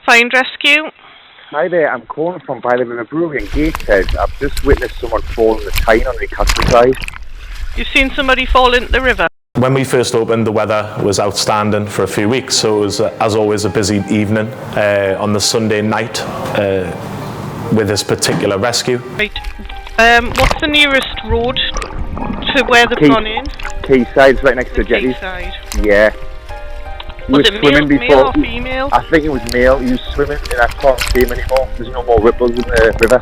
Find rescue. Hi there, I'm calling from by the River Brew in Gateshead. I've just witnessed someone fall in the Tyne on Newcastle side. You've seen somebody fall into the river? When we first opened, the weather was outstanding for a few weeks, so it was, as always, a busy evening on the Sunday night with this particular rescue. Right. What's the nearest road to where they've gone in? Quayside's right next to the jetties. Quayside. Yeah. Was it male or female? I think it was male. He was swimming and I can't see him anymore. There's no more ripples in the river.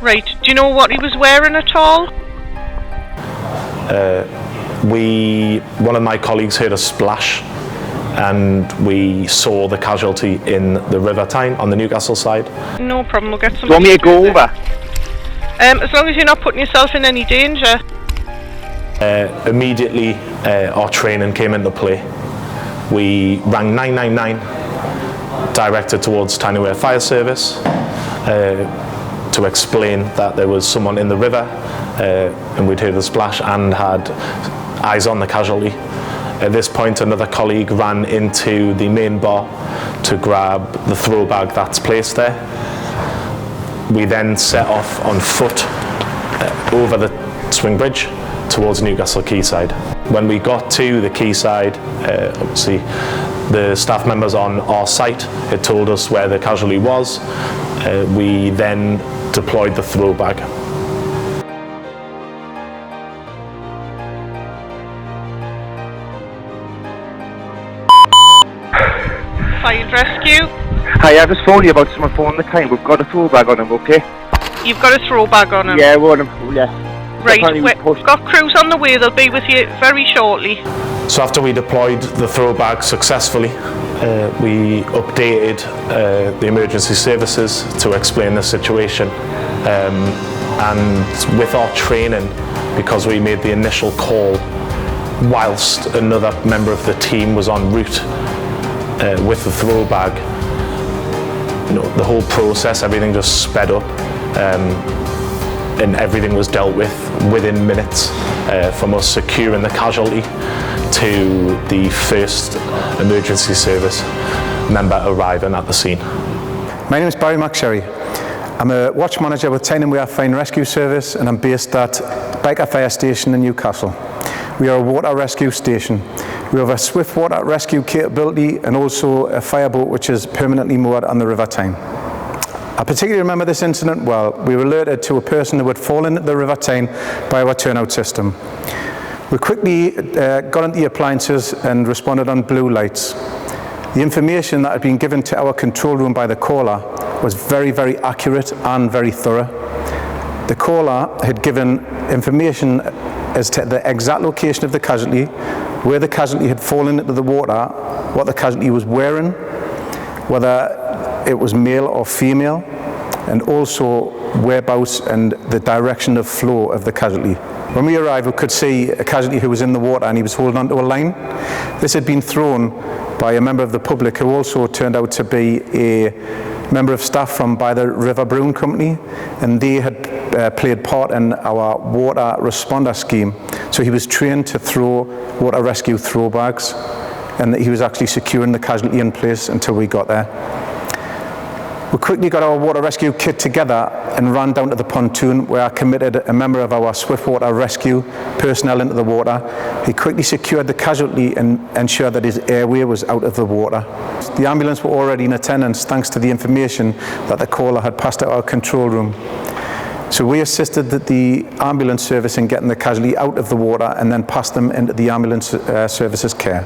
Right. Do you know what he was wearing at all? One of my colleagues heard a splash and we saw the casualty in the River Tyne on the Newcastle side. No problem, we'll get somebody. Do you want me to go over? As long as you're not putting yourself in any danger. Immediately our training came into play. We rang 999, directed towards Tyne Fire Service to explain that there was someone in the river and we'd heard the splash and had eyes on the casualty. At this point, another colleague ran into the main bar to grab the throw bag that's placed there. We then set off on foot over the swing bridge towards Newcastle Quayside. When we got to the quayside, obviously the staff members on our site had told us where the casualty was. We then deployed the throw bag. Find rescue. Hi, I just phoned you about someone falling in the Tyne. We've got a throw bag on him, okay? You've got a throw bag on him? Yeah, we're on him, yeah. Right, we've got crews on the way, they'll be with you very shortly. So after we deployed the throw bag successfully, we updated the emergency services to explain the situation. And with our training, because we made the initial call whilst another member of the team was en route with the throw bag, the whole process, everything just sped up. And everything was dealt with within minutes, from us securing the casualty to the first emergency service member arriving at the scene. My name is Barry McSherry. I'm a watch manager with Tyne Fire and Rescue Service and I'm based at Biker Fire Station in Newcastle. We are a water rescue station. We have a swift water rescue capability and also a fireboat which is permanently moored on the River Tyne. I particularly remember this incident well. We were alerted to a person who had fallen into the River Tyne by our turnout system. We quickly got into the appliances and responded on blue lights. The information that had been given to our control room by the caller was very, very accurate and very thorough. The caller had given information as to the exact location of the casualty, where the casualty had fallen into the water, what the casualty was wearing, whether it was male or female, and also whereabouts and the direction of flow of the casualty. When we arrived, we could see a casualty who was in the water and he was holding onto a line. This had been thrown by a member of the public who also turned out to be a member of staff from by the River Brew company, and they had played part in our water responder scheme. So he was trained to throw water rescue throw bags, and he was actually securing the casualty in place until we got there. We quickly got our water rescue kit together and ran down to the pontoon where I committed a member of our swift water rescue personnel into the water. He quickly secured the casualty and ensured that his airway was out of the water. The ambulance were already in attendance thanks to the information that the caller had passed to our control room. So we assisted the ambulance service in getting the casualty out of the water and then passed them into the ambulance service's care.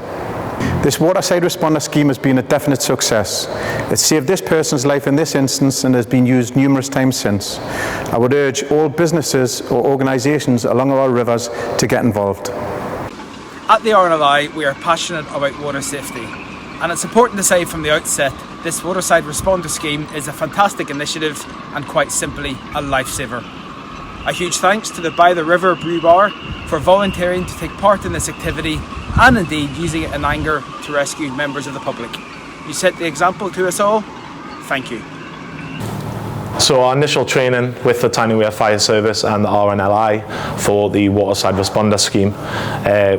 This Waterside Responder Scheme has been a definite success. It saved this person's life in this instance and has been used numerous times since. I would urge all businesses or organisations along our rivers to get involved. At the RNLI, we are passionate about water safety, and it's important to say from the outset, this Waterside Responder Scheme is a fantastic initiative and quite simply a lifesaver. A huge thanks to the By the River Brew Bar for volunteering to take part in this activity and indeed using it in anger to rescue members of the public. You set the example to us all. Thank you. So our initial training with the Tyne Fire Service and the RNLI for the Waterside Responder Scheme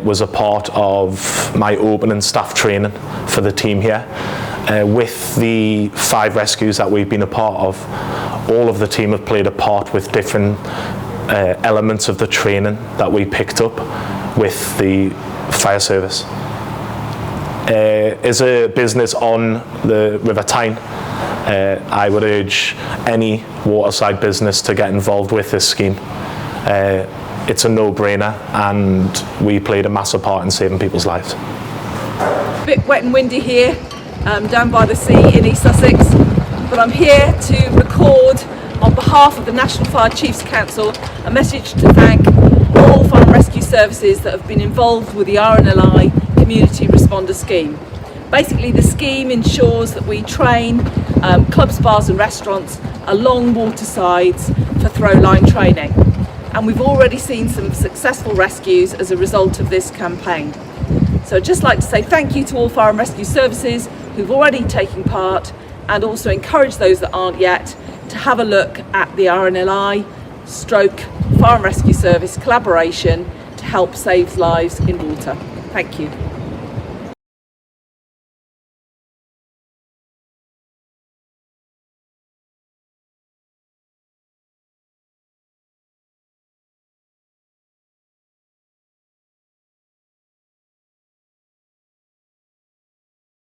was a part of my opening staff training for the team here. With the 5 rescues that we've been a part of, all of the team have played a part with different elements of the training that we picked up with the fire service. As a business on the River Tyne, I would urge any waterside business to get involved with this scheme. It's a no-brainer, and we played a massive part in saving people's lives. A bit wet and windy here, down by the sea in East Sussex, but I'm here to record on behalf of the National Fire Chiefs Council a message to thank all fire and rescue services that have been involved with the RNLI Community Responder Scheme. Basically, the scheme ensures that we train clubs, bars and restaurants along watersides for throw line training, and we've already seen some successful rescues as a result of this campaign. So I'd just like to say thank you to all fire and rescue services who've already taken part, and also encourage those that aren't yet to have a look at the RNLI Fire and Rescue Service collaboration to help save lives in water. Thank you.